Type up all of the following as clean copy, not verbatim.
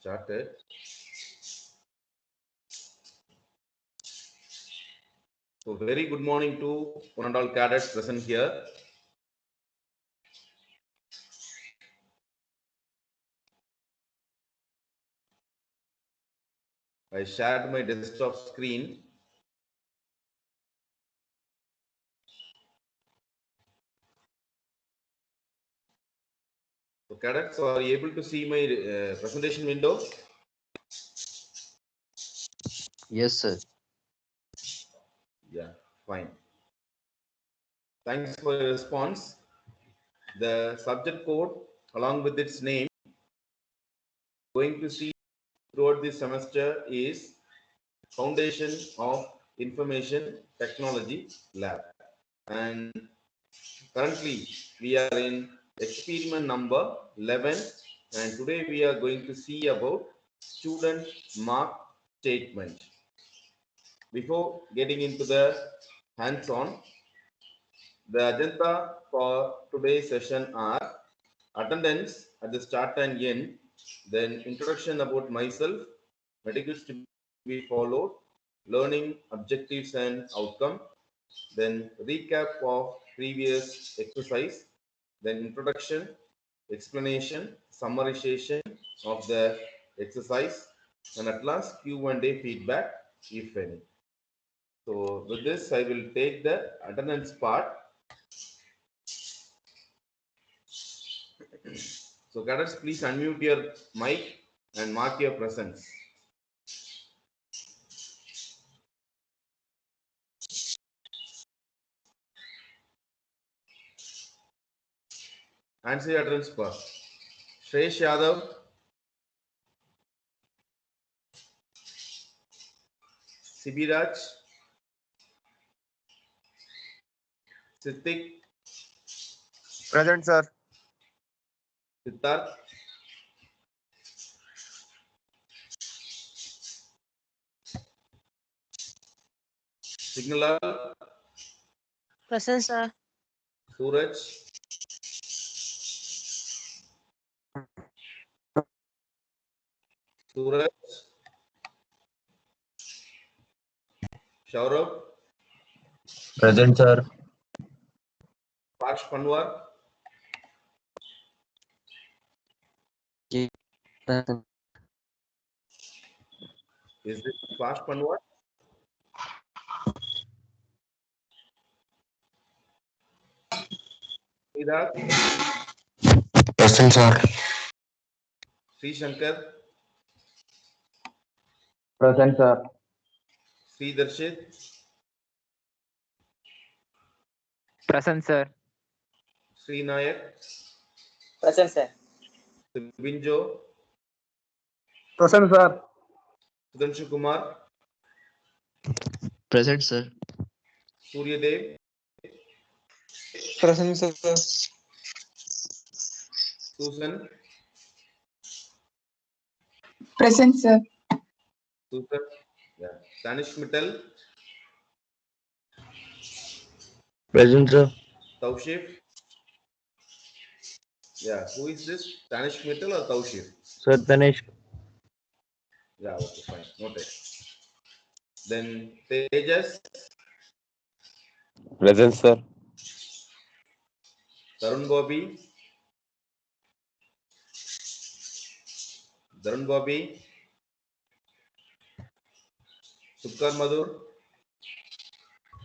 Started. So very good morning to one and all cadets present here. I shared my desktop screen. So cadets, are you able to see my presentation window? Yes, sir. Yeah, fine. Thanks for your response. The subject code along with its name going to see throughout this semester is Foundation of Information Technology Lab. And currently we are in experiment number 11, and today we are going to see about student mark statement. Before getting into the hands-on, the agenda for today's session are attendance at the start and end, then introduction about myself, materials to be followed, learning objectives and outcome, then recap of previous exercise, then introduction, explanation, summarization of the exercise, and at last Q&A feedback, if any. So with this, I will take the attendance part. So cadets, please unmute your mic and mark your presence. Answer your attendance part. Shresh Yadav, Sibiraj, Sitik, Present, sir. Siddharth, Signalal, Present, sir. Suraj, Shaurav, Present, sir. Parsh Panwar, Present. is this Parsh Panwar? Siddharth, Present, sir. Sri Shankar, Present, sir. Sri Darshit, Present, sir. Sri Nayak, Present, sir. Binjo, Present, sir. Sudhanshu Kumar, Present, sir. Surya Dev, Present, sir. Susan, Present, sir. Susan, yeah. Tanish Mittal, Present, sir. Taushif, yeah. Who is this? Tanish Mittal or Taushif? Sir Tanesh. Yeah, okay, fine. Noted. Then Tejas, Present, sir. Tarun Gopi, Subkar Madhur,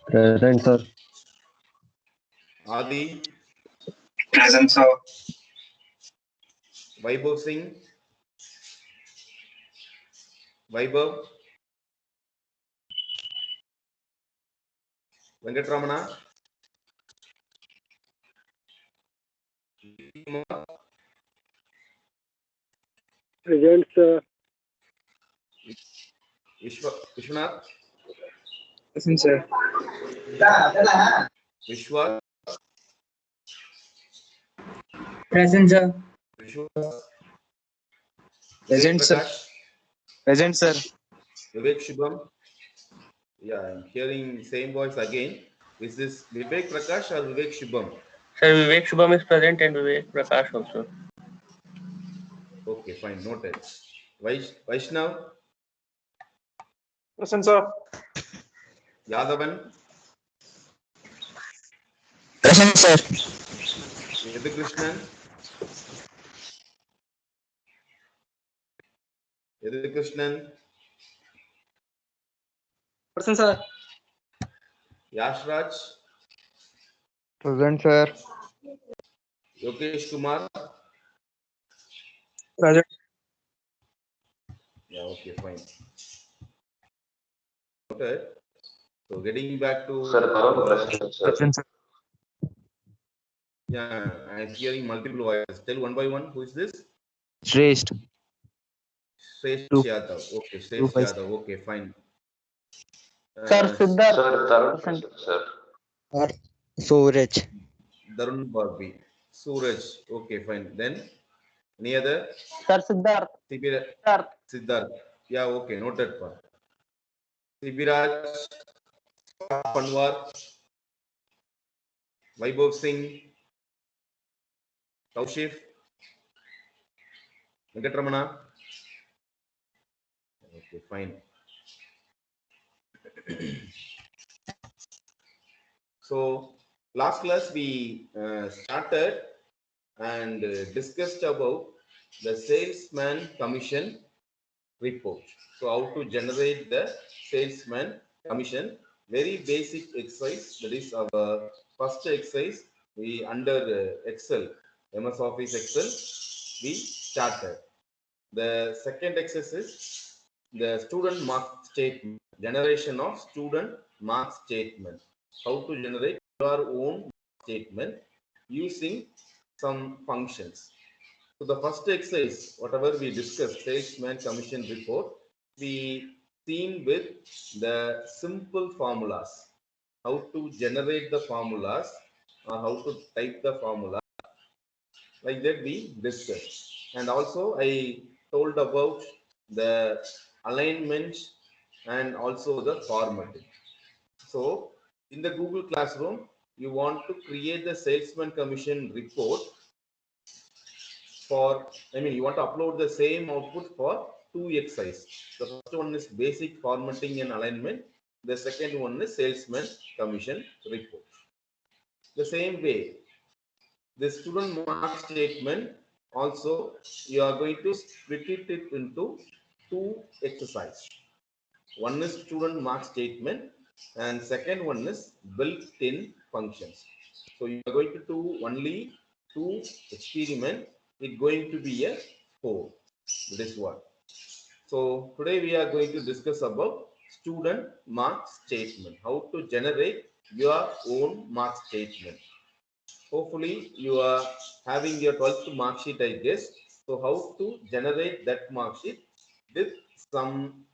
Present, sir. Adi, Present, sir. Vaibhav Singh, Vaibhav, Venkatramana, Present, sir. Vishwanath, Present, sir. Vishwa, Present, sir. Vishwa, Present, sir. Prakash, Present, sir. Vivek Shubham. Yeah, I'm hearing same voice again. Is this Vivek Prakash or Vivek Shubham? Sir, Vivek Shubham is present and Vivek Prakash also. Okay, fine, noted. Vaishnav, Present, sir. Yadavan, Present, sir. Yadhukrishnan, Yadhukrishnan, Present, sir. Yashraj, Present, sir. Yogesh Kumar. Present. Yeah, okay, fine. Okay. So getting back to Present, sir. yeah, I'm hearing multiple voices. Tell one by one. Who is this? Shrestha. Shresh Two. Yadav. Okay, Two Shresh five. Yadav. Okay, fine. Sir, Uh, Siddharth. Present. Or Suraj. Darun Barbie. Suraj. Okay, fine. Then any other? Sir, Siddharth. Sibira, Siddharth. Siddharth. Yeah, okay, noted one. Sibiraj, Panwar, Vaibhav Singh, Kaushif, Venkatramana. Okay, fine. So last class we started and discussed about the salesman commission report. So how to generate the salesman commission, very basic exercise. That is our first exercise. We under Excel, MS Office Excel, we started. The second exercise is the student mark statement, generation of student mark statement. How to generate your own statement using some functions. So the first exercise, whatever we discussed, salesman commission report, we seen with the simple formulas, how to generate the formulas, or how to type the formula, like that we discussed. And also I told about the alignment and also the formatting. So in the Google Classroom, you want to create the salesman commission report for, you want to upload the same output for two exercises. The first one is basic formatting and alignment. The second one is salesman commission report. The same way, the student mark statement also, you are going to split it into two exercises. One is student mark statement and second one is built-in functions. So you are going to do only two experiment. It's going to be a 4. This one. So today we are going to discuss about student mark statement. How to generate your own mark statement. Hopefully you are having your 12th mark sheet, I guess. So how to generate that mark sheet with some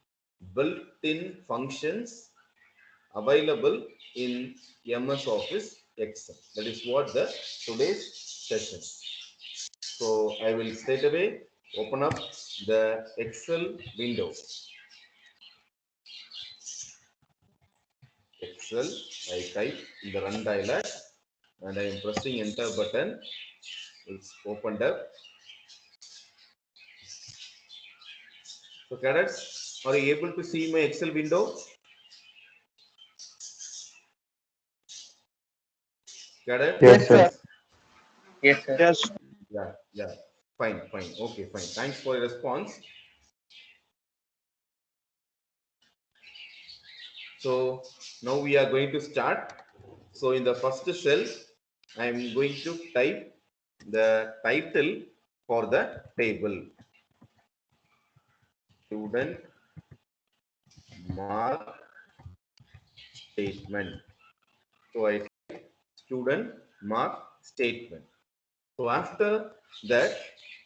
built-in functions available in MS Office Excel. That is what the today's session. So I will straight away open up the Excel window. Excel, I type in the run dialog and I am pressing enter button. It's opened up. So cadets, are you able to see my Excel window? Cadets? Yes, sir. Yes, sir. Yes. Yeah. Fine. Okay, fine. Thanks for your response. So now we are going to start. So in the first cell, I am going to type the title for the table. Student mark statement. So I type student mark statement. So after that,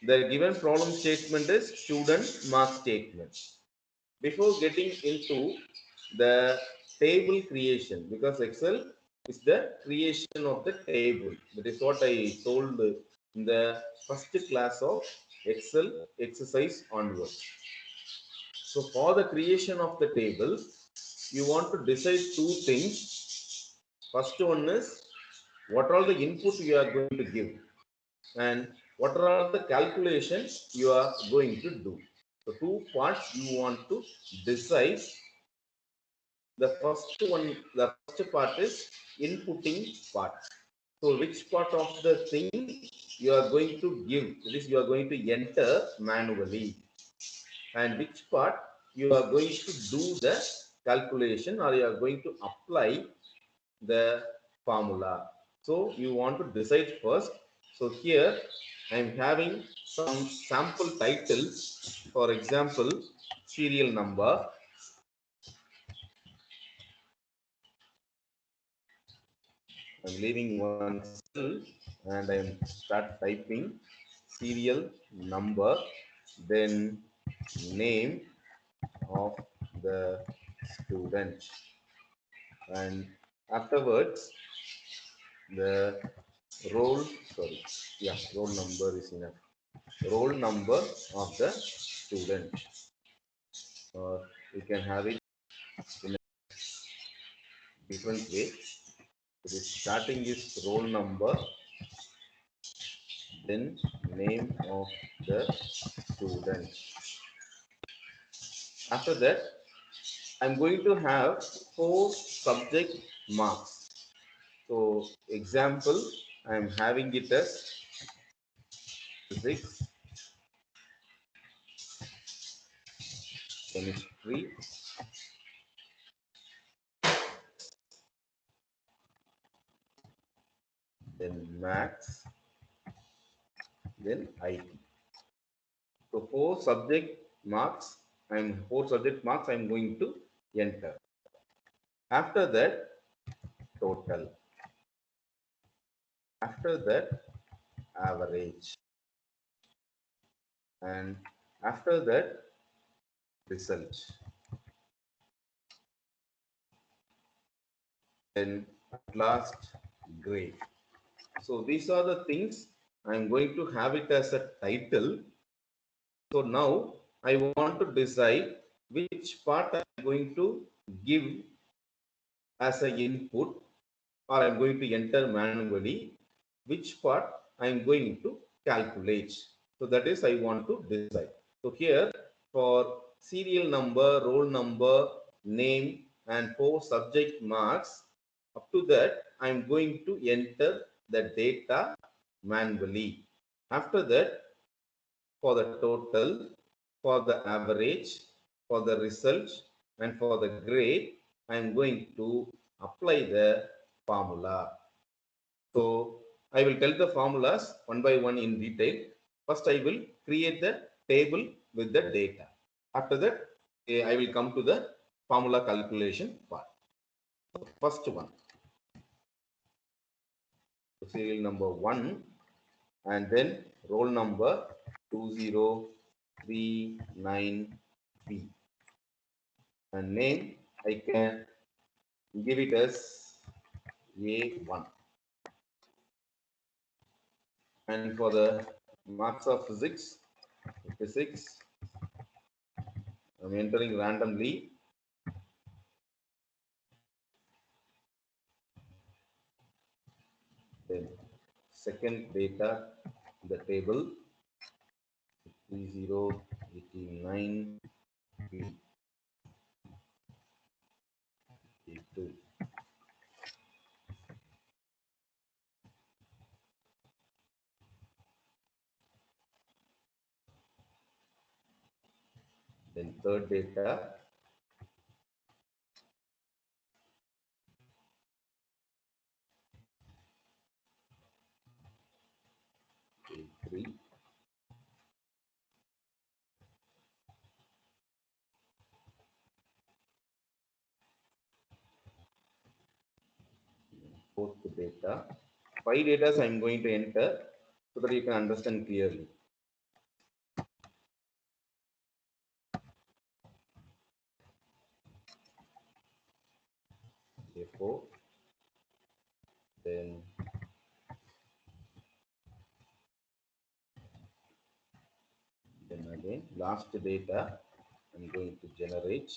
the given problem statement is student mark statement. Before getting into the table creation, because Excel is the creation of the table. That is what I told in the first class of Excel exercise onwards. So for the creation of the table, you want to decide two things. First one is what are the input you are going to give and what are the calculations you are going to do. So two parts you want to decide. The first one, the first part is inputting part. So which part of the thing you are going to give, that is you are going to enter manually, and which part you are going to do the calculation or you are going to apply the formula. So you want to decide first. So here I am having some sample titles. For example, serial number. I'm leaving one cell and I'm start typing serial number, then name of the student, and afterwards the roll, sorry, yeah, roll number is enough. Roll number of the student, or you can have it in a different way. The starting is roll number, then name of the student. After that, I'm going to have 4 subject marks. So example, I'm having it as physics, chemistry, then maths, then IT. So 4 subject marks and 4 subject marks I'm going to enter. After that, total. After that, average. And after that, result. Then at last, grade. So these are the things I'm going to have it as a title. So now I want to decide which part I'm going to give as an input, or I'm going to enter manually, which part I'm going to calculate. So that is I want to decide. So here for serial number, roll number, name and 4 subject marks, up to that I'm going to enter the data manually. After that, for the total, for the average, for the result and for the grade, I'm going to apply the formula. So I will tell the formulas one by one in detail. First, I will create the table with the data. After that, I will come to the formula calculation part. First one, serial number 1, and then roll number 2039B, and name I can give it as A1. And for the marks of physics, I'm entering randomly. Then second data, the table 3089 B2. Then third data, A3. Fourth data. 5 data I'm going to enter so that you can understand clearly. A4. Then again last data I'm going to generate.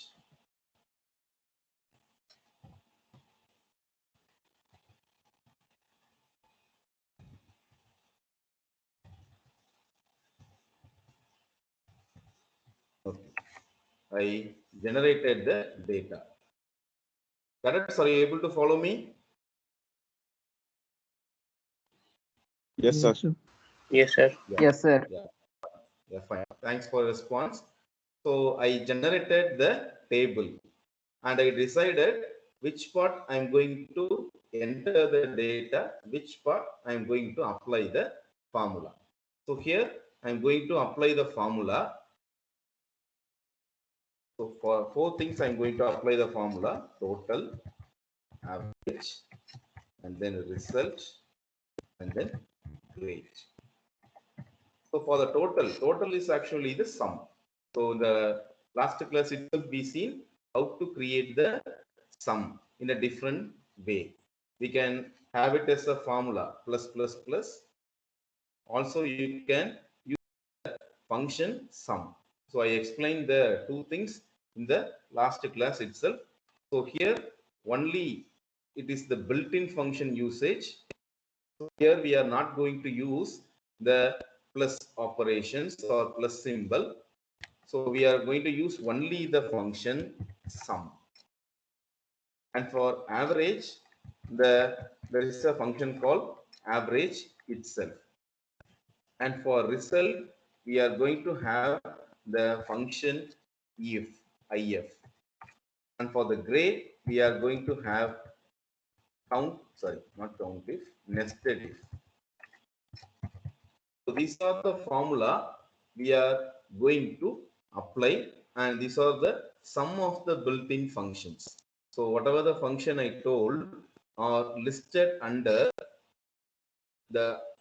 Okay. I generated the data. Correct? Are you able to follow me? Yes, sir. Yes, sir. Yeah. Yes, sir. Yeah, fine. Thanks for response. So I generated the table and I decided which part I'm going to enter the data, which part I'm going to apply the formula. So here I'm going to apply the formula. So for 4 things, I'm going to apply the formula: total, average, and then result, and then grade. So for the total is actually the sum. So the last class itself we seen how to create the sum in a different way. We can have it as a formula plus plus plus. Also you can use function sum. So I explained the 2 things in the last class itself. So here only it is the built-in function usage. So here we are not going to use the plus operations or plus symbol. So we are going to use only the function sum. And for average, there is a function called average itself. And for result, we are going to have the function if. And for the grade, we are going to have nested if. So these are the formula we are going to apply, and these are the sum of the built-in functions. So whatever the function I told are listed under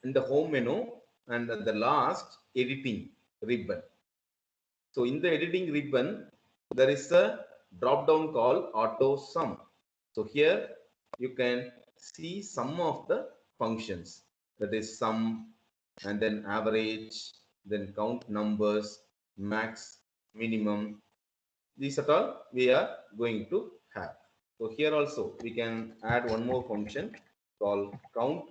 in the home menu and at the last editing ribbon. So in the editing ribbon, there is a drop down called auto sum. So here you can see some of the functions, that is sum, and then average, then count numbers, max, minimum. These are all we are going to have. So here also we can add one more function called count.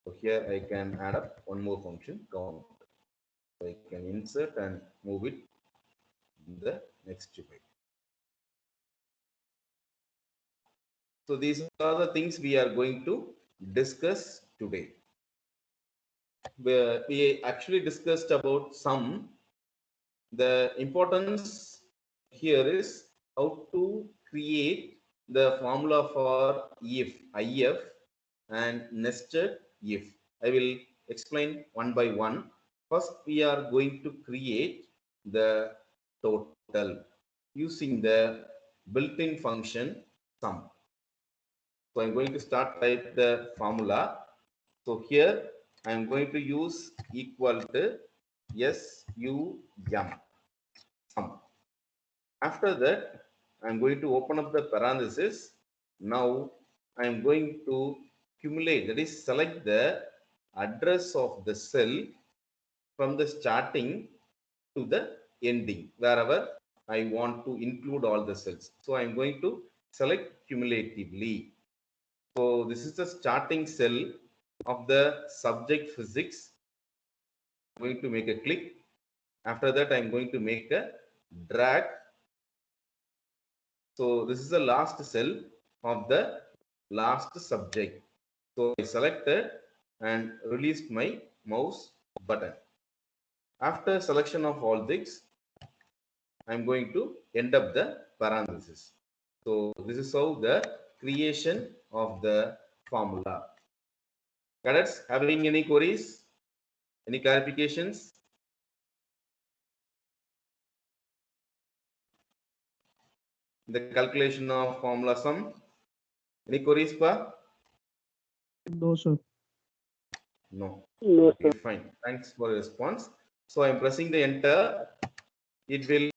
So here I can add up one more function count. So I can insert and move it in the next byte. So these are the things we are going to discuss today. We actually discussed about sum. The importance here is how to create the formula for if, and nested if. I will explain one by one. First, we are going to create the total using the built-in function sum. So I'm going to start type the formula. So here I'm going to use equal to SUM sum. After that, I'm going to open up the parenthesis. Now I'm going to cumulate, that is select the address of the cell from the starting to the ending, wherever I want to include all the cells. So I'm going to select cumulatively. So this is the starting cell of the subject physics. I'm going to make a click. After that, I'm going to make a drag. So this is the last cell of the last subject. So I selected and released my mouse button. After selection of all things, I'm going to end up the parenthesis. So this is how the creation of the formula. Cadets, having any queries? Any clarifications? The calculation of formula sum? Any queries, pa? No, sir. No. No, Okay, fine. Thanks for your response. So I'm pressing the enter. It will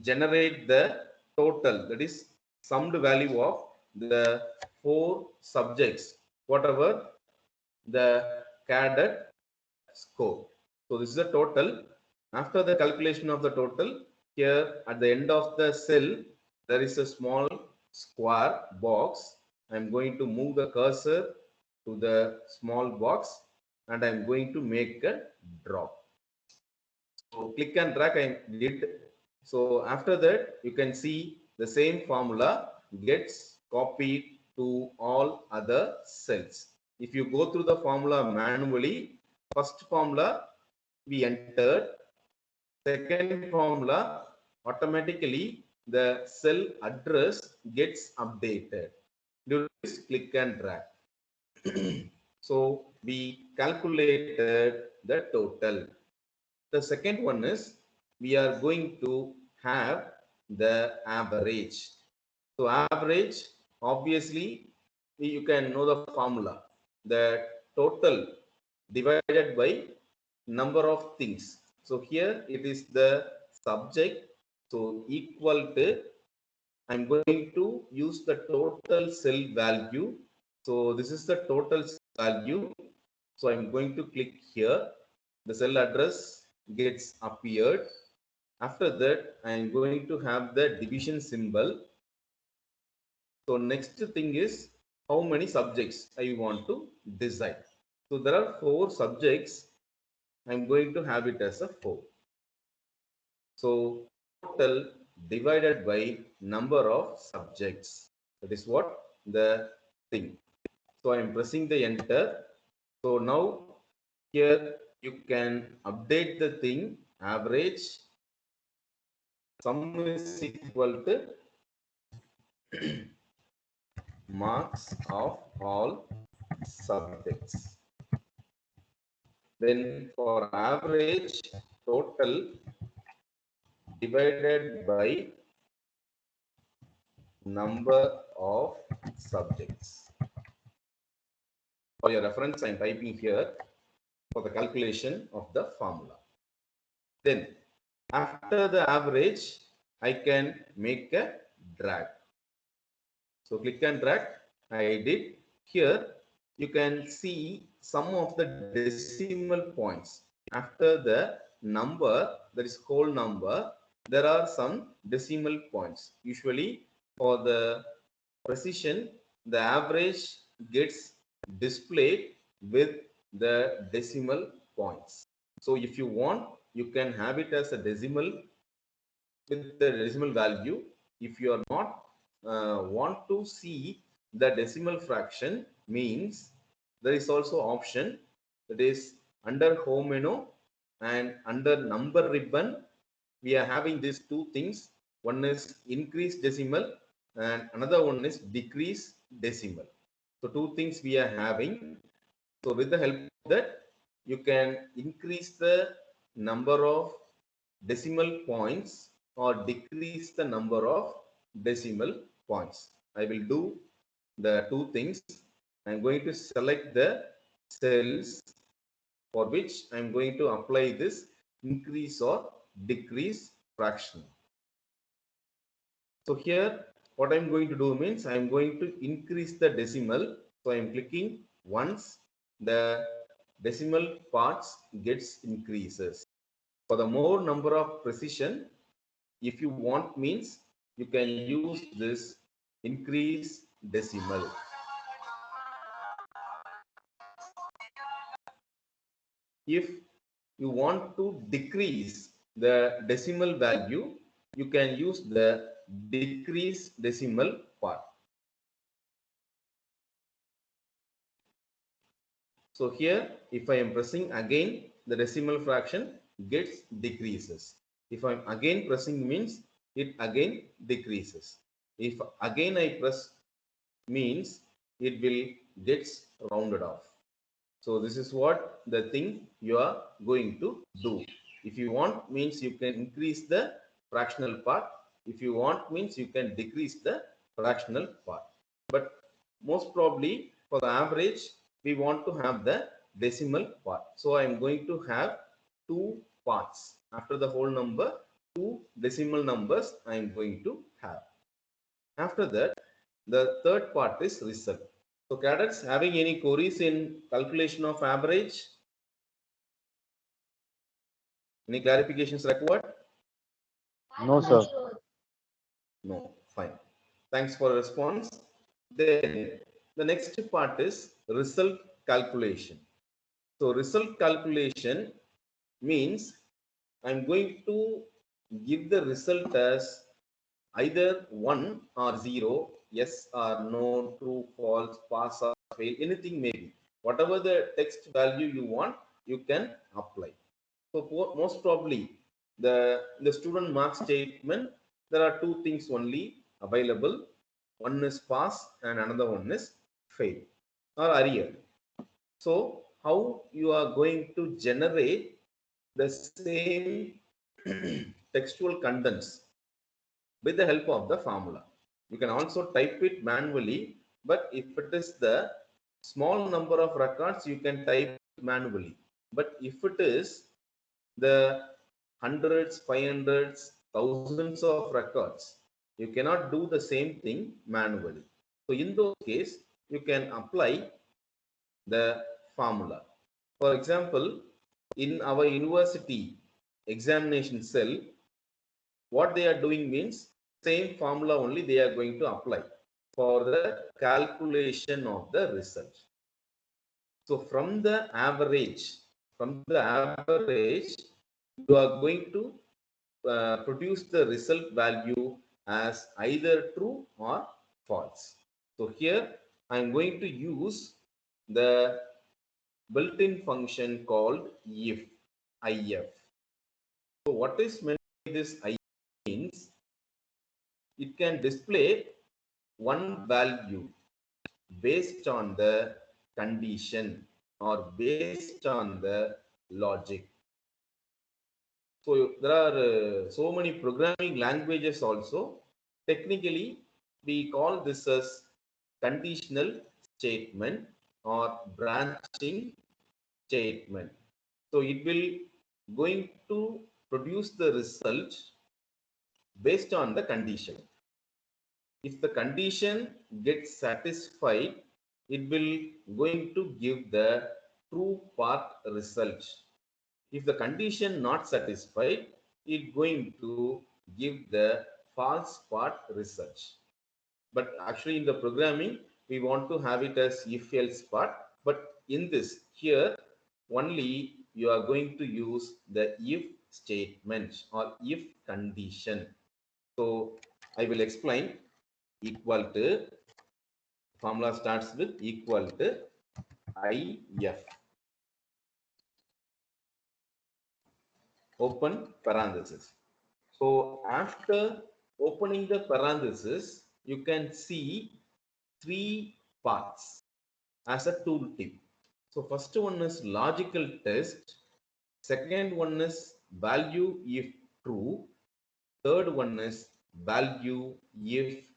generate the total, that is summed value of the 4 subjects, whatever the cadet score. So this is the total. After the calculation of the total, here at the end of the cell, there is a small square box. I'm going to move the cursor to the small box and I'm going to make a drop. So click and drag I did. So after that, you can see the same formula gets copied to all other cells. If you go through the formula manually, first formula we entered, second formula automatically the cell address gets updated. Do this click and drag. So we calculated the total. The second one is we are going to have the average. So average, obviously, you can know the formula. The total divided by number of things. So here it is the subject. So equal to, I'm going to use the total cell value. So this is the total value. So I'm going to click here. The cell address gets appeared. After that, I am going to have the division symbol. So next thing is how many subjects I want to decide. So there are 4 subjects. I'm going to have it as a 4. So total divided by number of subjects. That is what the thing. So I am pressing the enter. So now here you can update the thing. Average sum is equal to marks of all subjects. Then for average, total divided by number of subjects. For your reference, I am typing here for the calculation of the formula. Then after the average, I can make a drag. So click and drag. I did. Here you can see some of the decimal points. After the number, that is whole number, there are some decimal points. Usually for the precision, the average gets displayed with the decimal points. So if you want, you can have it as a decimal with the decimal value. If you are not want to see the decimal fraction, means there is also option, that is under home menu and under number ribbon. We are having these 2 things. One is increase decimal and another one is decrease decimal. So 2 things we are having. So with the help of that, you can increase the number of decimal points or decrease the number of decimal points. I will do the 2 things. I'm going to select the cells for which I'm going to apply this increase or decrease fraction. So here what I'm going to do means I'm going to increase the decimal. So I'm clicking once, the decimal parts gets increases. For the more number of precision, if you want means you can use this increase decimal. If you want to decrease the decimal value, you can use the decrease decimal part. So here, if I am pressing again, the decimal fraction gets decreases. If I'm again pressing means it again decreases. If again I press means it will gets rounded off. So this is what the thing you are going to do. If you want means you can increase the fractional part. If you want means you can decrease the fractional part. But most probably for the average, we want to have the decimal part. So I am going to have 2 parts. After the whole number, 2 decimal numbers I am going to have. After that, the third part is result. So cadets, having any queries in calculation of average? Any clarifications required? No, sir. No, fine. Thanks for response. Then the next part is result calculation. So result calculation means I'm going to give the result as either 1 or 0, yes or no, true, false, pass or fail, anything may be. Whatever the text value you want, you can apply. So most probably the student mark statement, there are two things only available. One is pass and another one is fail or arrear. So how you are going to generate the same textual contents with the help of the formula. You can also type it manually, but if it is the small number of records, you can type manually. But if it is the hundreds, 500s, thousands of records, you cannot do the same thing manually. So in those case, you can apply the formula. For example, in our university examination cell, what they are doing means same formula only they are going to apply for the calculation of the result. So from the average, you are going to produce the result value as either true or false. So here I am going to use the built-in function called if. So what is meant by this if means it can display one value based on the condition or based on the logic. So there are so many programming languages also. Technically, we call this as conditional statement or branching statement. So it will going to produce the result based on the condition. If the condition gets satisfied, it will going to give the true part result. If the condition not satisfied, it going to give the false part result. But actually in the programming, we want to have it as if else part. But in this here, only you are going to use the if statement or if condition. So I will explain. Equal to, formula starts with equal to if, open parenthesis. So after opening the parenthesis, you can see three parts as a tooltip. So first one is logical test, second one is value if true, third one is value if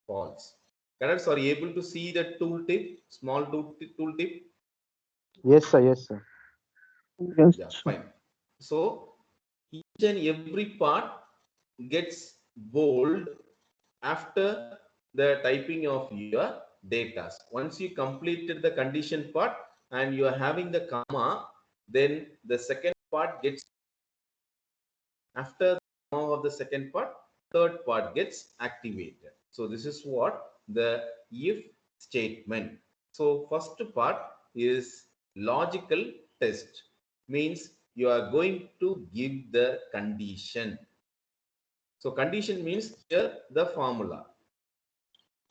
false. Cadets, are you able to see the tooltip, small tooltip? Yes, sir. Yes, sir. Yes. Yeah, fine. So each and every part gets bold after the typing of your data. Once you completed the condition part and you are having the comma, then the second part gets, after the comma of the second part, third part gets activated. So this is what the if statement. So first part is logical test, means you are going to give the condition. So condition means here the formula.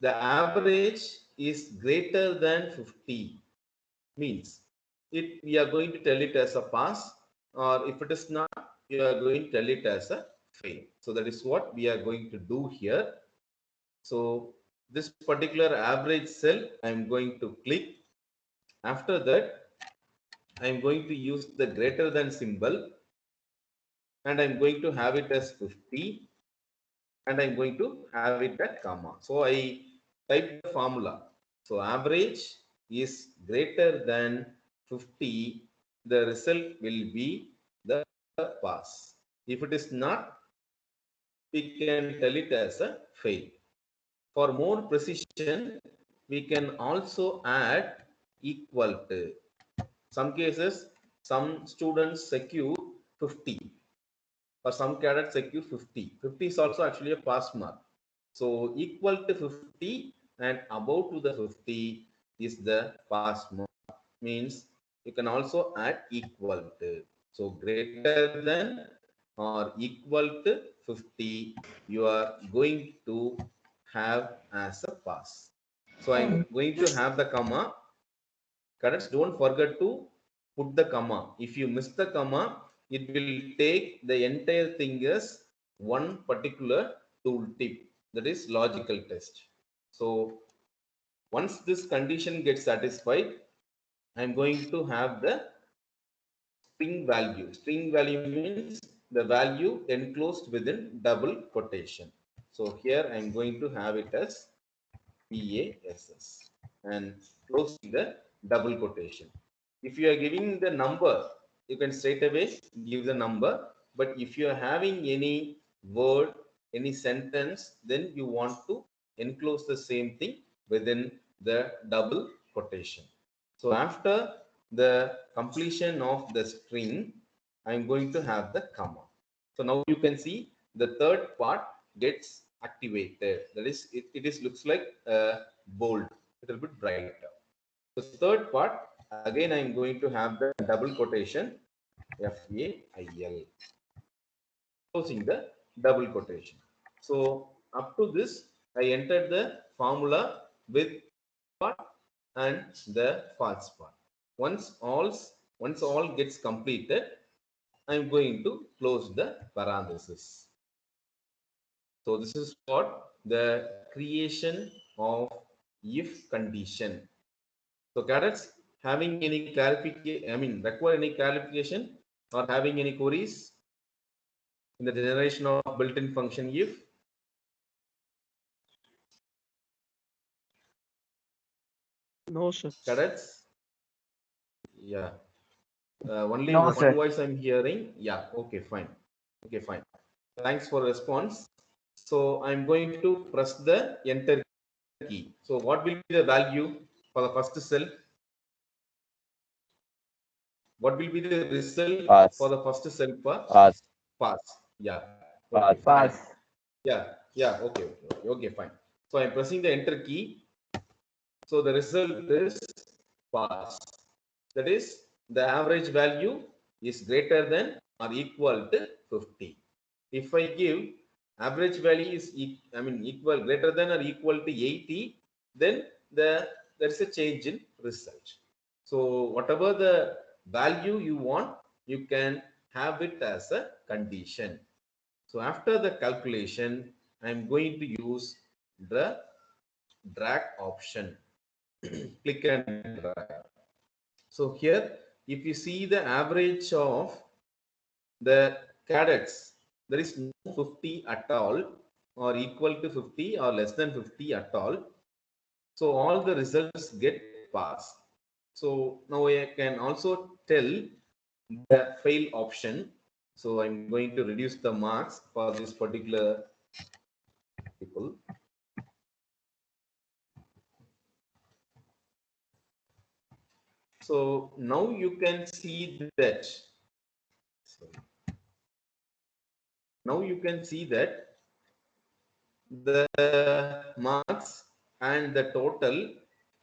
The average is greater than 50 means we are going to tell it as a pass, or if it is not, we are going to tell it as a fail. So that is what we are going to do here. So this particular average cell I am going to click. After that, I am going to use the greater than symbol and I'm going to have it as 50 and I'm going to have it at comma. So I type the formula. So average is greater than 50, the result will be the pass. If it is not, we can tell it as a fail. For more precision, we can also add equal to. Some cases, some students secure 50. For some cadets secure 50. 50 is also actually a pass mark. So equal to 50 and above to the 50 is the pass mark. Means you can also add equal to. So greater than or equal to 50, you are going to have as a pass. So I'm going to have the comma. Cadets, don't forget to put the comma. If you miss the comma, it will take the entire thing as one particular tooltip, that is logical test. So once this condition gets satisfied, I'm going to have the string value. String value means the value enclosed within double quotation. So here I'm going to have it as PASS and closing the double quotation. If you are giving the number, you can straight away give the number. But if you are having any word, any sentence, then you want to enclose the same thing within the double quotation. So after the completion of the string, I'm going to have the comma. So now you can see the third part gets activated. That is, it is looks like bold, a little bit brighter. The third part, again, I'm going to have the double quotation, FAIL, closing the double quotation. So up to this, I entered the formula with part and the false part. Once all gets completed, I'm going to close the parenthesis. So this is what the creation of if condition. So cadets, having any clarification, require any clarification or having any queries in the generation of built-in function if? No, sir. Cadets? Yeah. Only No, one sir. voice I'm hearing. Yeah. Okay, fine. Okay, fine. Thanks for response. So I'm going to press the enter key. So what will be the value for the first cell? What will be the result Pass. for the first cell? Pass. Pass. Yeah. Pass. Okay, fine. Pass. Yeah. Okay, fine. So I'm pressing the enter key. So the result is pass. That is, the average value is greater than or equal to 50. If I give average value is equal, greater than or equal to 80, then there is a change in result. So whatever the value you want, you can have it as a condition. So after the calculation, I'm going to use the drag option. Click and drag. So here, if you see the average of the cadets, there is no 50 at all, or equal to 50 or less than 50 at all. So all the results get passed. So now I can also tell the fail option. So I'm going to reduce the marks for this particular people. So now you can see that. Now you can see that the marks and the total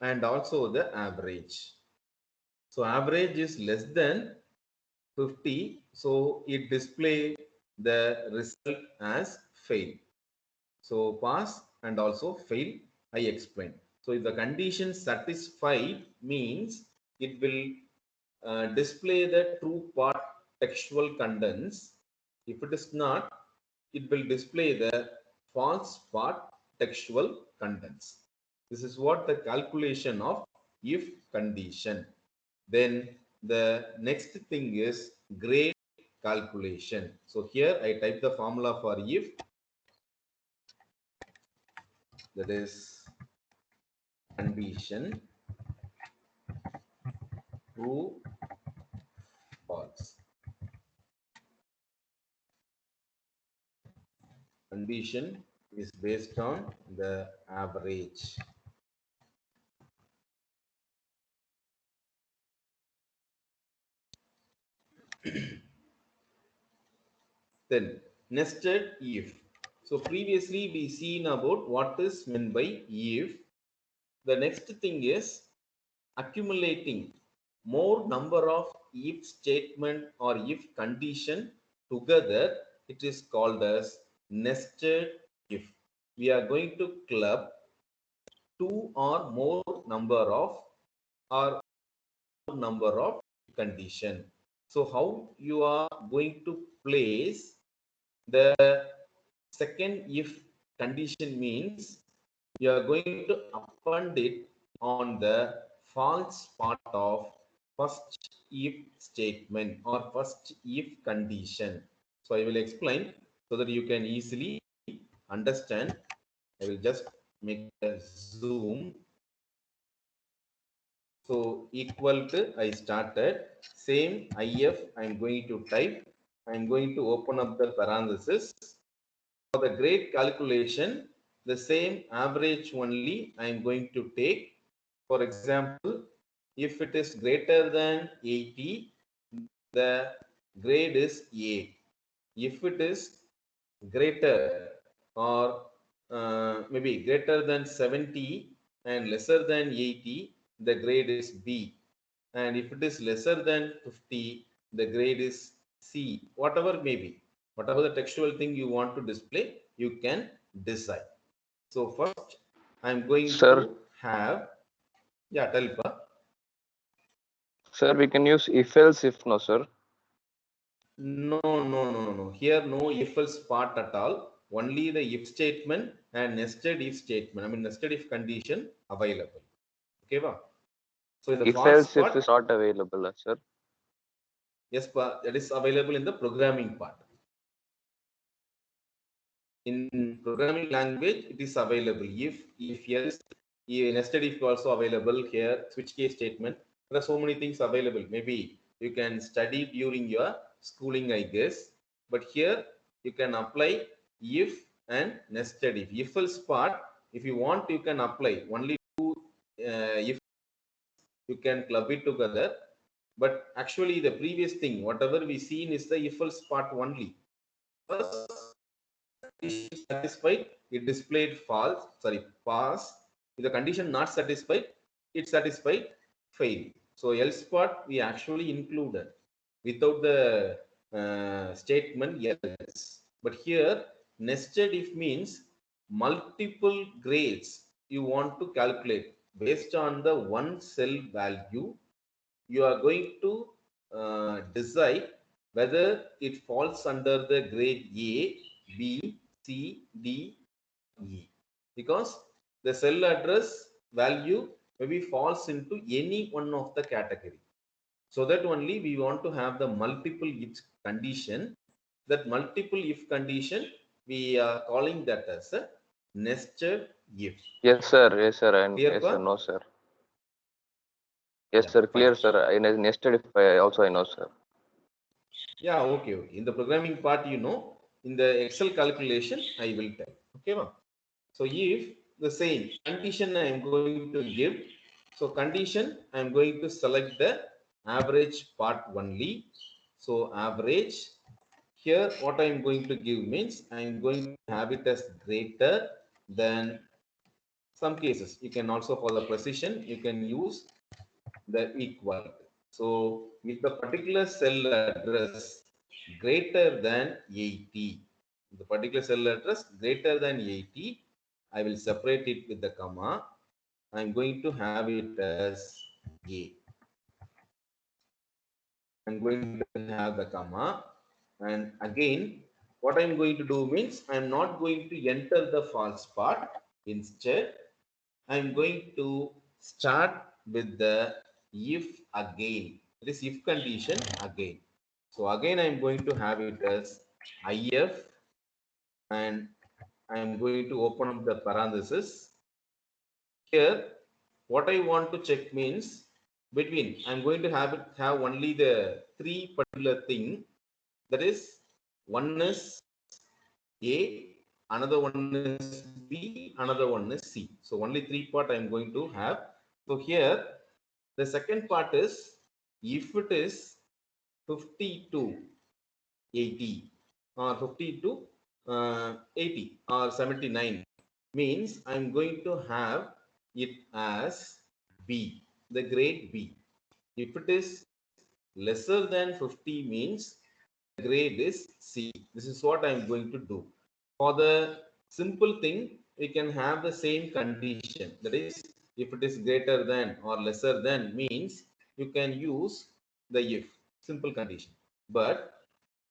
and also the average. So average is less than 50. So it display the result as fail. So pass and also fail, I explained. So if the condition satisfied means it will display the true part textual contents. If it is not, it will display the false part textual contents. This is what the calculation of if condition. Then the next thing is grade calculation. So here I type the formula for if, that is condition true, false. Condition is based on the average. Then nested if. So previously we seen about what is meant by if. The next thing is accumulating more number of if statement or if condition together, it is called as nested if. We are going to club two or more number of or number of condition. So how you are going to place the second if condition means you are going to append it on the false part of first if statement or first if condition. So I will explain so that you can easily understand. I will just make a zoom. So equal to, I started, same if I'm going to type, I'm going to open up the parenthesis. For the grade calculation, the same average only I'm going to take. For example, if it is greater than 80, the grade is A. If it is greater or maybe greater than 70 and lesser than 80, the grade is B. And if it is lesser than 50, the grade is C. Whatever may be, whatever the textual thing you want to display, you can decide. So first, I'm going to have, yeah, tell Pa. Sir, we can use if else if no, sir. No. Here, no if else part at all. Only the if statement and nested if statement. I mean, nested if condition available. Okay, va? So in the If false else part, if is not available, sir. yes, pa, that is available in the programming part. In programming language, it is available. If yes, nested if also available here. Switch case statement. There are so many things available. Maybe you can study during your schooling, I guess. But here you can apply if and nested if. If else part, if you want, you can apply only two. If you can club it together. But actually, the previous thing, whatever we seen is the if else part only. First, condition satisfied, it displayed false, sorry, pass. If the condition not satisfied, it satisfied fail. So else part we actually included without the statement else. But here nested if means multiple grades you want to calculate based on the one cell value. You are going to decide whether it falls under the grade A, B, C, D, E. Because the cell address value maybe falls into any one of the category. So that only we want to have the multiple if condition. That multiple if condition, we are calling that as a nested if. Yes, sir. Yes, sir. And Clear, yes, sir. pa? No, sir. Yes, Yeah, sir. Clear, fine. sir. In a nested if also I know, sir. Yeah, okay. In the programming part, in the Excel calculation, I will tell. Okay, ma? So if the same condition I am going to give, so condition I am going to select the average part only. So average here, what I am going to give means I am going to have it as greater than some cases. You can also, for the precision, you can use the equal. So if the particular cell address greater than 80, the particular cell address greater than 80, I will separate it with the comma. I'm going to have it as A. I'm going to have the comma. And again, what I'm going to do means I'm not going to enter the false part. Instead, I'm going to start with the if again. This if condition again. So again, I'm going to have it as if, and I'm going to open up the parenthesis. Here, what I want to check means between, I'm going to have only the three particular thing. That is, one is A, another one is B, another one is C. So only three part I'm going to have. So here, the second part is if it is 50 to 80 or 50 to 80 or 79 means I'm going to have it as B, the grade B. If it is lesser than 50 means grade is C. This is what I'm going to do. For the simple thing, we can have the same condition. That is, if it is greater than or lesser than means, you can use the if, simple condition. But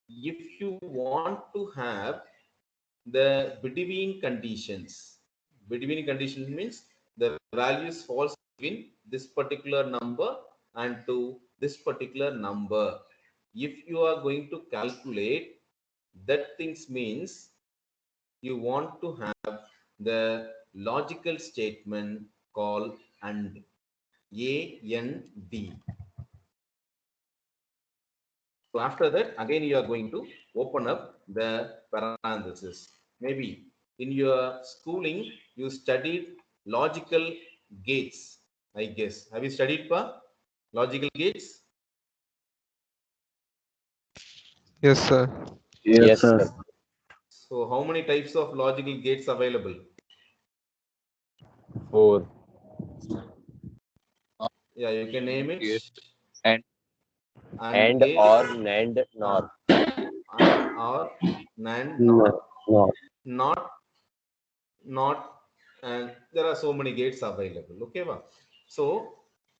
if you want to have the between conditions means the values falls between this particular number and to this particular number. If you are going to calculate that things means you want to have the logical statement called AND. AND. So after that, again, you are going to open up the parenthesis. Maybe in your schooling, you studied logical gates, I guess. Have you studied logical gates? Yes, sir. Yes, sir. So how many types of logical gates available? 4. Yeah, you can name it. Yes. And Gate, or NAND NOR. and or NAND, not, and there are so many gates available. Okay, so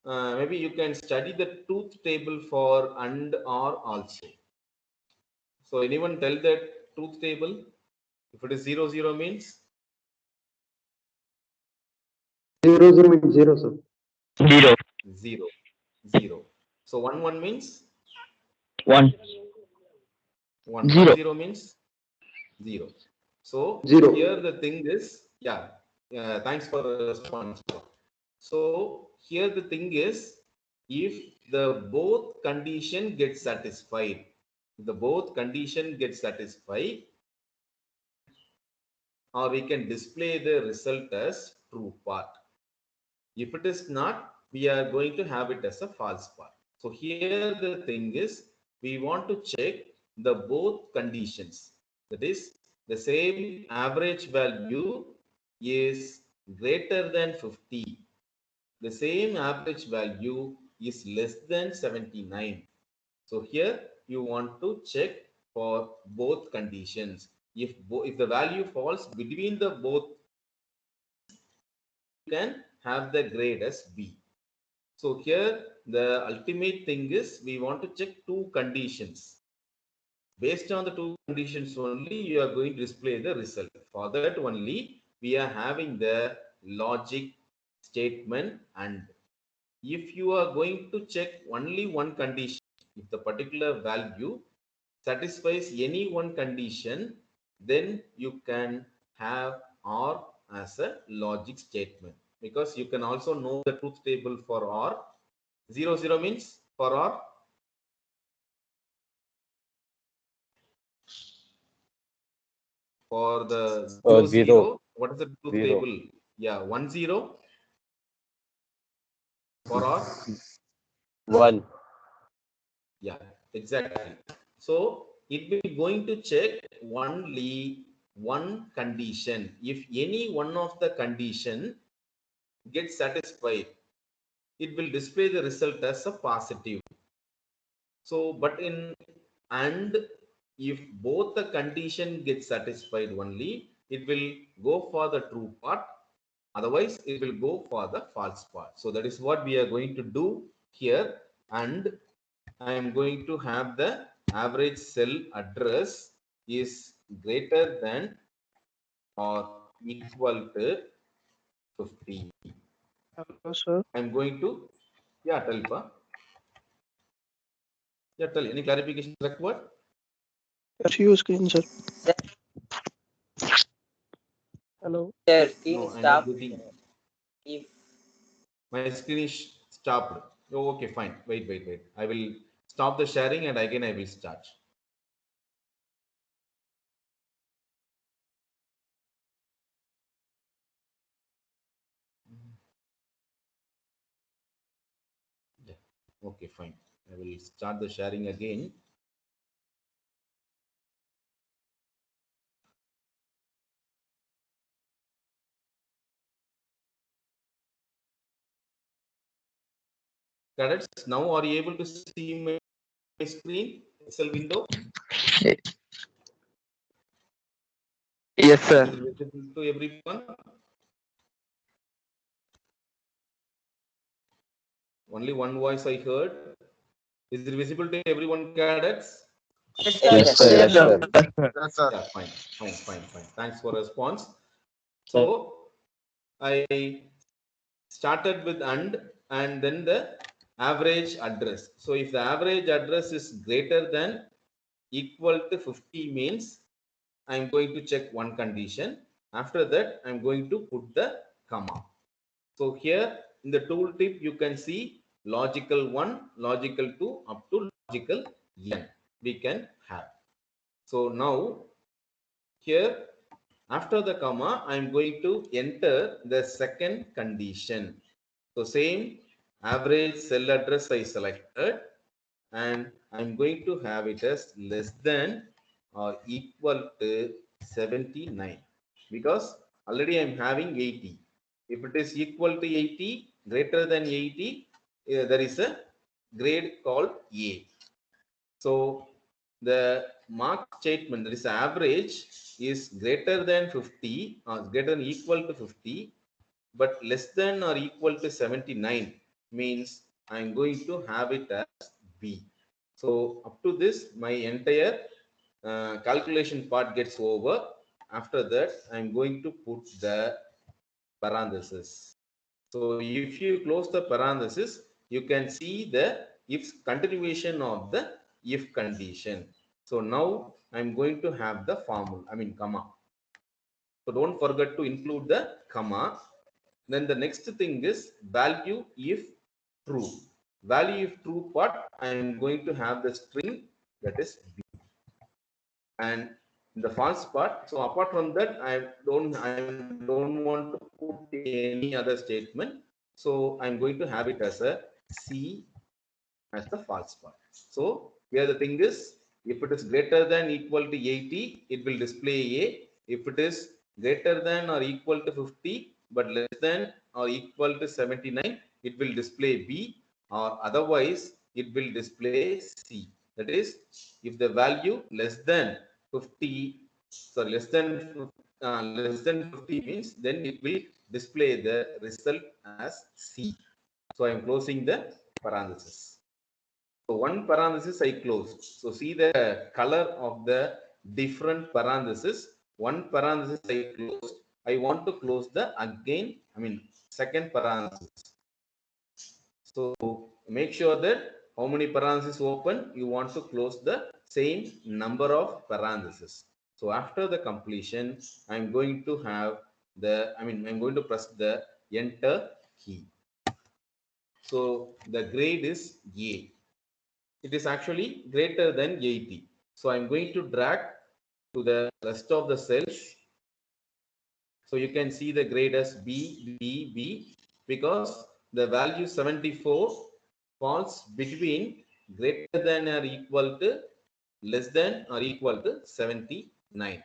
maybe you can study the truth table for and or also. So anyone tell that truth table? If it is 0 0 means 0 0 means 0, sir. 0 0. So 1 1 means 1. 1 0. 0 means 0. So 0. here the thing is, yeah, thanks for the response. So here the thing is, if the both condition gets satisfied, or we can display the result as true part. If it is not, we are going to have it as a false part. So here the thing is, we want to check the both conditions. That is, the same average value is greater than 50. The same average value is less than 79. So here you want to check for both conditions. If the value falls between the both, you can have the grade as B. So here the ultimate thing is we want to check two conditions. Based on the two conditions only, you are going to display the result. For that only, we are having the logic statement and. If you are going to check only one condition, if the particular value satisfies any one condition, then you can have OR as a logic statement, because you can also know the truth table for OR. 0 0 means for OR. For the 0 0, what is the truth table? Yeah, 1 0 for OR. 1. Yeah, exactly. So it will be going to check only one condition. If any one of the condition gets satisfied, it will display the result as a positive. So, but in and if both the condition gets satisfied only, it will go for the true part. Otherwise, it will go for the false part. So that is what we are going to do here. And I am going to have the average cell address is greater than or equal to 50. Hello, sir. I'm going to, yeah, tell pa. Yeah, tell. Any clarification required? That's your screen, sir. Hello. Sir, screen No, I'm not stop. getting. If My screen is stopped. Oh, okay, fine. Wait. I will stop the sharing and again I will start. Yeah. Okay, fine. I will start the sharing again. Cadets, now are you able to see my screen, Excel window? Yes, Is sir. it visible to everyone? Only one voice I heard. Is it visible to everyone, cadets? Yes, Yes, sir. sir. Yes, sir. Yeah, fine. Thanks for response. So I started with and then the average address. So if the average address is greater than equal to 50 means I'm going to check one condition. After that, I'm going to put the comma. So here in the tooltip, you can see logical 1, logical 2, up to logical n we can have. So now here after the comma, I'm going to enter the second condition. So same average cell address I selected and I'm going to have it as less than or equal to 79 because already I'm having 80. If it is equal to 80, greater than 80, there is a grade called A. So the mark statement, that is average, is greater than 50 or greater than equal to 50, but less than or equal to 79 means I'm going to have it as B. So up to this, my entire calculation part gets over. After that, I'm going to put the parenthesis. So if you close the parenthesis, you can see the if continuation of the if condition. So now I'm going to have the formula, comma. So don't forget to include the comma. Then the next thing is value if true. Value if true part, I am going to have the string that is B. And the false part. So apart from that, I don't want to put any other statement. So I'm going to have it as a C as the false part. So here the thing is, if it is greater than equal to 80, it will display A. If it is greater than or equal to 50, but less than or equal to 79, it will display B, or otherwise it will display C. That is, if the value less than 50, sorry, less than 50 means then it will display the result as C. So I am closing the parenthesis. So one parenthesis I closed. So see the color of the different parenthesis. One parenthesis I closed. I want to close the second parenthesis. So make sure that how many parentheses open, you want to close the same number of parentheses. So after the completion, I'm going to have I'm going to press the enter key. So the grade is A. It is actually greater than 80. So I'm going to drag to the rest of the cells. So you can see the grade as B, B, B, because the value 74 falls between greater than or equal to less than or equal to 79.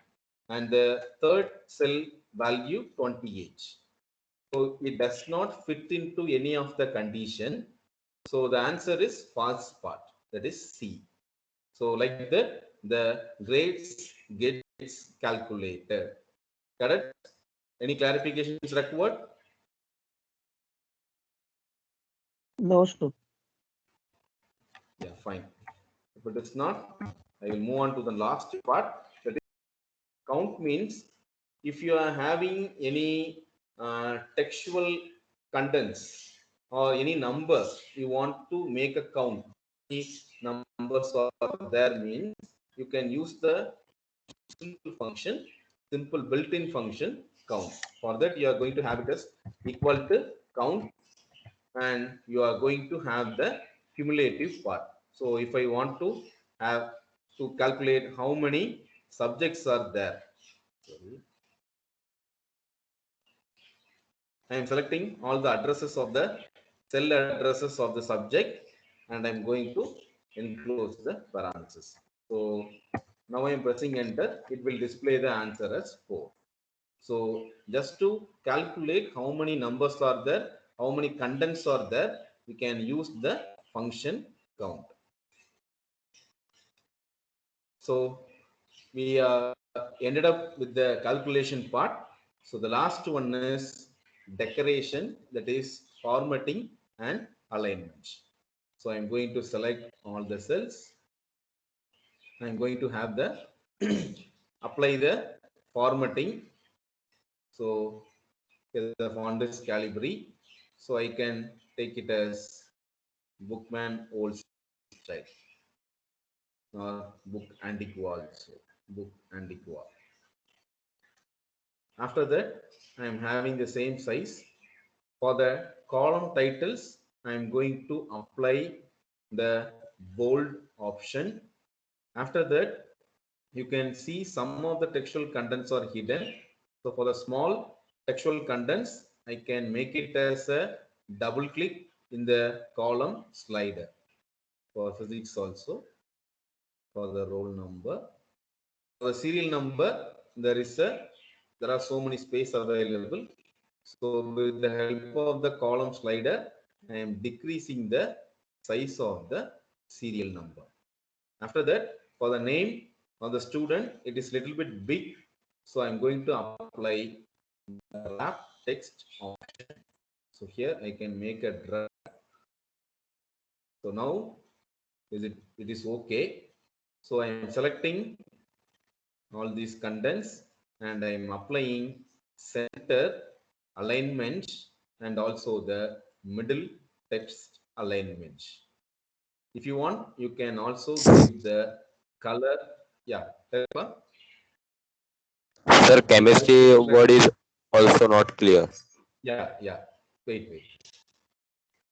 And the third cell value 28. So it does not fit into any of the condition. So the answer is false part, that is C. So like that, the grades gets calculated. Correct? Any clarifications required? No, sir. Yeah, fine. If it is not, I will move on to the last part. That is count means if you are having any textual contents or any numbers, you want to make a count. If numbers are there means you can use the simple built-in function count. For that, you are going to have it as equal to count, and you are going to have the cumulative part. So if I want to have to calculate how many subjects are there, I am selecting all the addresses of the cell addresses of the subject, and I'm going to enclose the parentheses. So now I am pressing enter. It will display the answer as 4. So just to calculate how many numbers are there, how many contents are there, we can use the function count. So we ended up with the calculation part. So the last one is decoration, that is formatting and alignment. So I'm going to select all the cells. I'm going to have the apply the formatting. So here the font is Calibri. So I can take it as Bookman old style or Book Antiqua also. Book Antiqua. After that, I am having the same size. For the column titles, I am going to apply the bold option. After that, you can see some of the textual contents are hidden. So for the small textual contents, I can make it as a double click in the column slider. For physics also, for the roll number. For the serial number, there are so many space available. So with the help of the column slider, I am decreasing the size of the serial number. After that, for the name of the student, it is little bit big. So I'm going to apply the wrap text option. So here I can make a drag. So now it is okay. So I am selecting all these contents and I am applying center alignment and also the middle text alignment. If you want, you can also give the color. Yeah. Sir, chemistry word is also not clear. Yeah. Wait.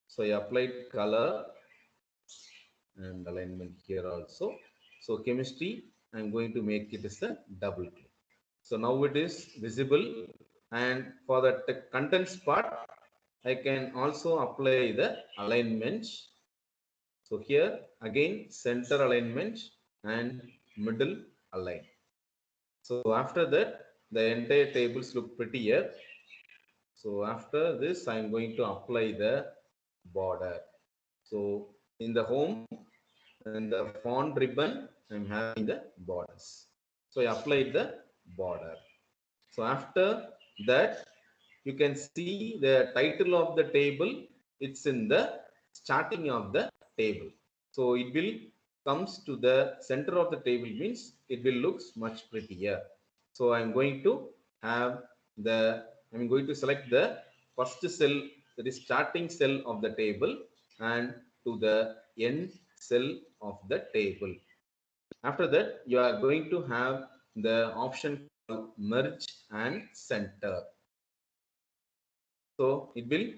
So I applied color and alignment here also. So chemistry, I'm going to make it as a double click. So now it is visible. And for the contents part, I can also apply the alignment. So here again, center alignment and middle align. So after that, the entire tables look prettier. So after this, I'm going to apply the border. So in the home and the font ribbon, I'm having the borders. So I applied the border. So after that, you can see the title of the table. It's in the starting of the table. So it will comes to the center of the table, means it will looks much prettier. So I'm going to select the first cell, that is starting cell of the table, and to the end cell of the table. After that, you are going to have the option called merge and center. So it will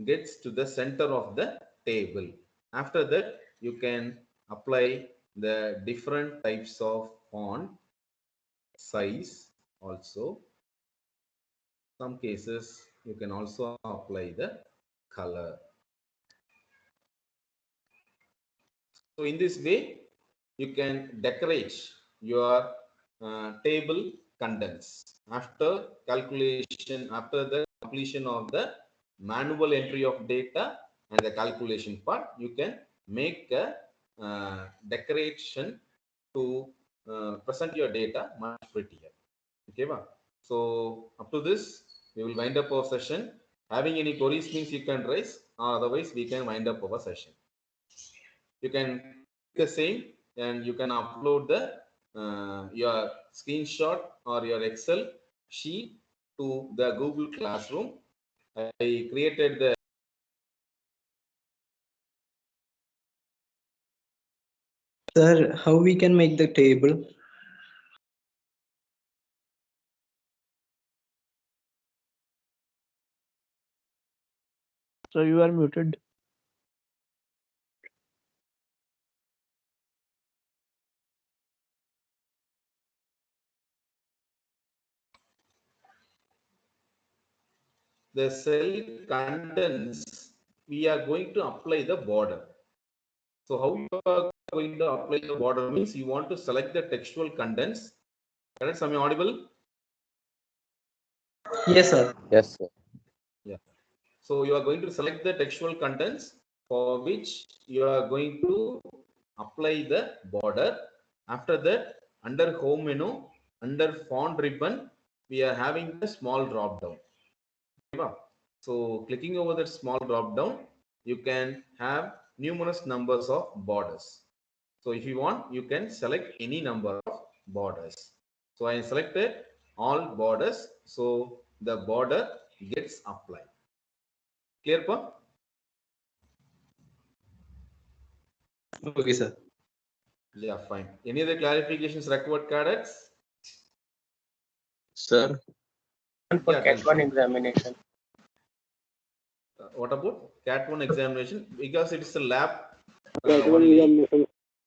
gets to the center of the table. After that, you can apply the different types of font size also. Some cases you can also apply the color. So in this way, you can decorate your table contents. After calculation, after the completion of the manual entry of data and the calculation part, you can make a decoration to present your data much prettier. Okay, so up to this, we will wind up our session. Having any queries means you can raise, or otherwise we can wind up our session. You can the same and you can upload the your screenshot or your Excel sheet to the Google Classroom. I created the Sir, how we can make the table? So you are muted. cell contents. We are going to apply the border. So how you are going to apply the border means you want to select the textual contents. Correct? Am I audible? Yes, sir. Yes, sir. Yeah. So you are going to select the textual contents for which you are going to apply the border. After that, under home menu, under font ribbon, we are having the small drop down. So clicking over that small drop down, you can have numerous numbers of borders. So if you want, you can select any number of borders. So I selected all borders. So the border gets applied. Clear, pa? Okay, sir. Yeah, fine. Any other clarifications required, cadets? Sir. For Yeah, Cat 1 examination. What about Cat 1 examination? Because it is a lab only,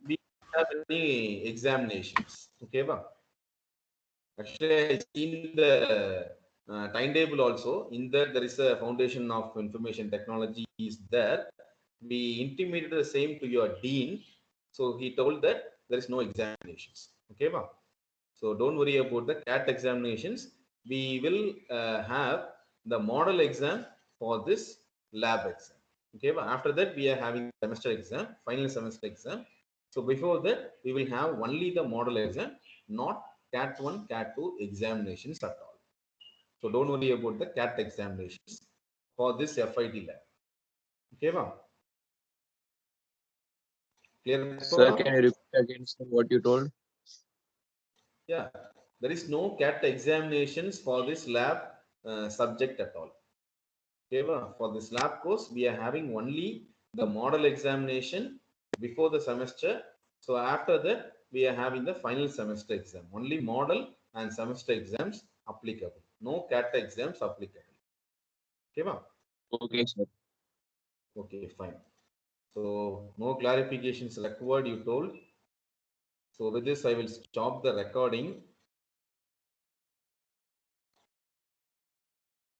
we don't have any examinations. Okay, ba? Actually, I seen the timetable also. In that, there is a foundation of information technology is there. We intimated the same to your dean. So he told that there is no examinations. Okay, ba? So don't worry about the CAT examinations. We will have the model exam for this lab exam. Okay, but after that we are having semester exam, final semester exam. So before that we will have only the model exam, not CAT 1, CAT 2 examinations at all. So don't worry about the CAT examinations for this FIT lab. Okay, ma'am. Clear? Sir, can you repeat again sir, what you told? Yeah, there is no CAT examinations for this lab subject at all. Okay, for this lab course, we are having only the model examination before the semester. So after that, we are having the final semester exam. Only model and semester exams applicable. No CAT exams applicable. Okay, ma'am? Okay, sir. Okay, fine. So no clarifications required, you told. So with this, I will stop the recording.